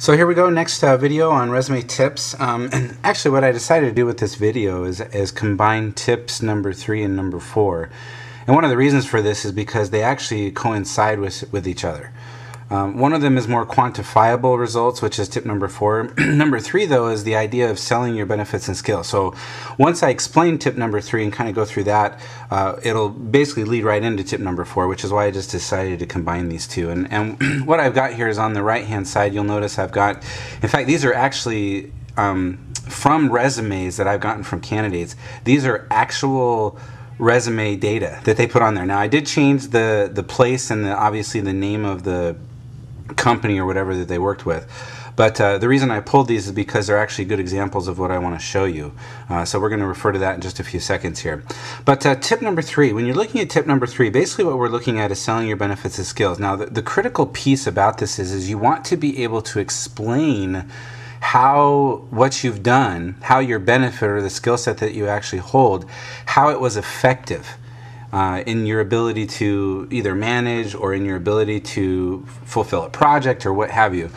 So here we go, next video on resume tips. And actually what I decided to do with this video is combine tips number 3 and number 4. And one of the reasons for this is because they actually coincide with each other. One of them is more quantifiable results, which is tip number 4. Number 3, though, is the idea of selling your benefits and skills. So once I explain tip number 3 and kind of go through that, it'll basically lead right into tip number 4, which is why I just decided to combine these two. And what I've got here is on the right-hand side, you'll notice I've got, in fact, these are actually from resumes that I've gotten from candidates. These are actual resume data that they put on there. Now, I did change the place and obviously the name of the company or whatever that they worked with, but the reason I pulled these is because they're actually good examples of what I want to show you. So we're going to refer to that in just a few seconds here. But tip number 3, when you're looking at tip number 3, basically what we're looking at is selling your benefits and skills. Now the critical piece about this is you want to be able to explain how what you've done, how your benefit or the skill set that you actually hold, how it was effective in your ability to either manage or in your ability to fulfill a project or what have you.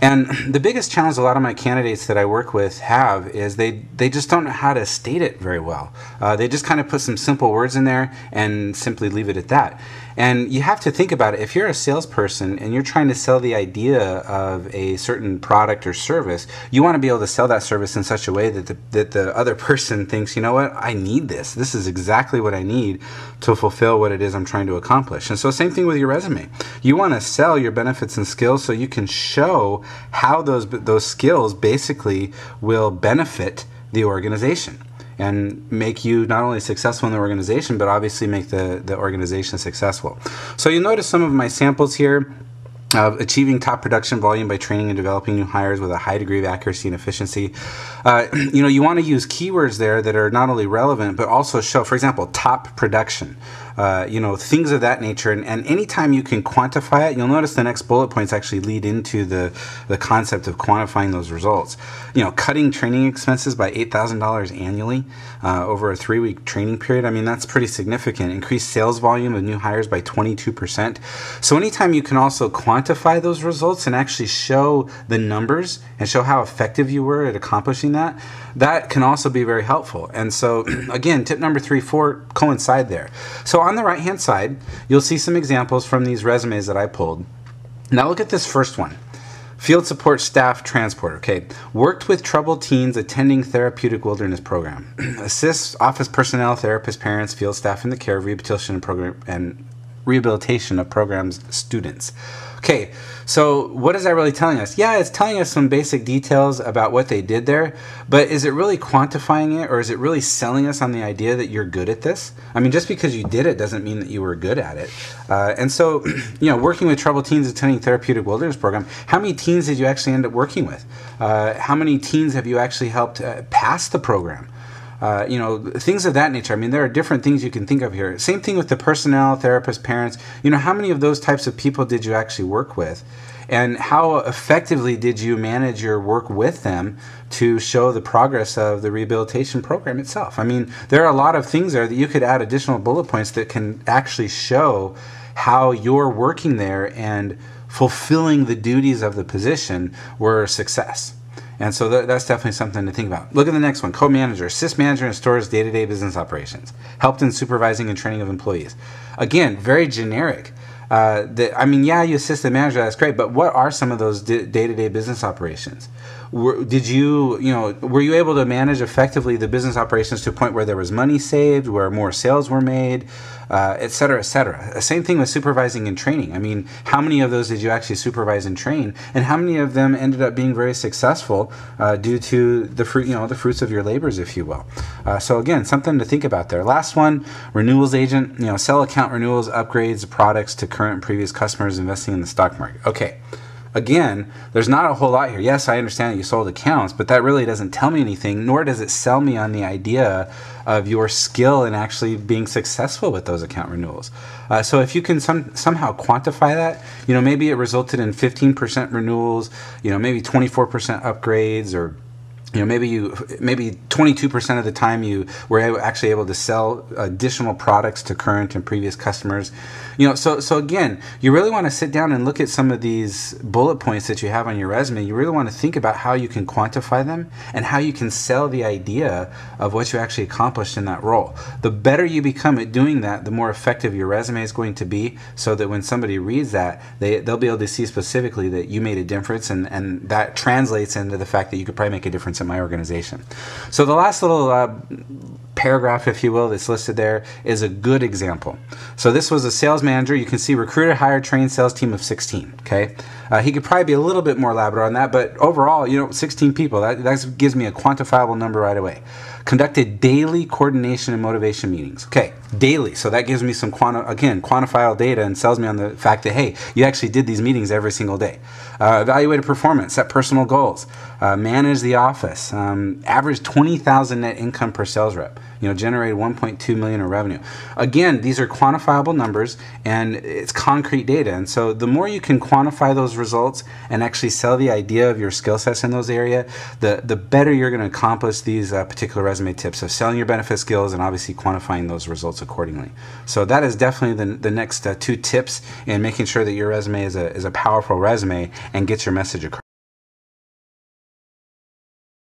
And the biggest challenge a lot of my candidates that I work with have is they just don't know how to state it very well. They just kind of put some simple words in there and simply leave it at that. And you have to think about it. If you're a salesperson and you're trying to sell the idea of a certain product or service, you want to be able to sell that service in such a way that the other person thinks, you know what, I need this. This is exactly what I need to fulfill what it is I'm trying to accomplish. And so same thing with your resume. You want to sell your benefits and skills so you can show how those skills basically will benefit the organization and make you not only successful in the organization, but obviously make the organization successful. So you'll notice some of my samples here of achieving top production volume by training and developing new hires with a high degree of accuracy and efficiency. You want to use keywords there that are not only relevant, but also show, for example, top production. Things of that nature. And anytime you can quantify it, you'll notice the next bullet points actually lead into the concept of quantifying those results. Cutting training expenses by $8,000 annually over a 3-week training period. I mean, that's pretty significant. Increased sales volume of new hires by 22%. So anytime you can also quantify those results and actually show the numbers and show how effective you were at accomplishing that, that can also be very helpful. And so again, tip number 3, 4 coincide there. So on the right hand side, you'll see some examples from these resumes that I pulled. Now look at this first one. Field support staff transporter. Okay, worked with troubled teens attending therapeutic wilderness program. Assists office personnel, therapists, parents, field staff in the care of rehabilitation of programs students. Okay, so what is that really telling us? Yeah, it's telling us some basic details about what they did there, but is it really quantifying it, or is it really selling us on the idea that you're good at this? I mean, just because you did it doesn't mean that you were good at it. And so, working with troubled teens attending therapeutic wilderness program, how many teens did you actually end up working with? How many teens have you actually helped pass the program? Things of that nature. I mean, there are different things you can think of here. Same thing with the personnel, therapists, parents. How many of those types of people did you actually work with? And how effectively did you manage your work with them to show the progress of the rehabilitation program itself? I mean, there are a lot of things there that you could add additional bullet points that can actually show how you're working there and fulfilling the duties of the position were a success. And so that's definitely something to think about. Look at the next one. Co-manager, assist manager in stores day-to-day business operations. Helped in supervising and training of employees. Again, very generic. Yeah, you assist the manager, that's great, but what are some of those day-to-day business operations? Were you able to manage effectively the business operations to a point where there was money saved, where more sales were made, et cetera, et cetera? Same thing with supervising and training. I mean, how many of those did you actually supervise and train, and how many of them ended up being very successful due to the fruits of your labors, if you will? So again, something to think about there. Last one, renewals agent. Sell account renewals, upgrades, products to current and previous customers, investing in the stock market. Okay. Again, there's not a whole lot here. Yes, I understand that you sold accounts, but that really doesn't tell me anything, nor does it sell me on the idea of your skill in actually being successful with those account renewals. So if you can somehow quantify that, maybe it resulted in 15% renewals, maybe 24% upgrades, or maybe 22% of the time you were actually able to sell additional products to current and previous customers. So again, you really want to sit down and look at some of these bullet points that you have on your resume. You really want to think about how you can quantify them and how you can sell the idea of what you actually accomplished in that role. The better you become at doing that, the more effective your resume is going to be, so that when somebody reads that, they'll be able to see specifically that you made a difference, and that translates into the fact that you could probably make a difference in my organization. So the last little paragraph, if you will, that's listed there is a good example. So this was a sales manager. You can see recruited, hired, trained sales team of 16. Okay, he could probably be a little bit more elaborate on that, but overall, 16 people. That gives me a quantifiable number right away. Conducted daily coordination and motivation meetings. Okay, daily. So that gives me some quantifiable data and sells me on the fact that, hey, you actually did these meetings every single day. Evaluated performance, set personal goals, manage the office, averaged 20,000 net income per sales rep. Generated 1.2 million in revenue. Again, these are quantifiable numbers and it's concrete data. And so the more you can quantify those results and actually sell the idea of your skill sets in those areas, the better you're going to accomplish these particular resume tips of selling your benefit skills and obviously quantifying those results accordingly. So that is definitely the next two tips in making sure that your resume is a powerful resume and gets your message across.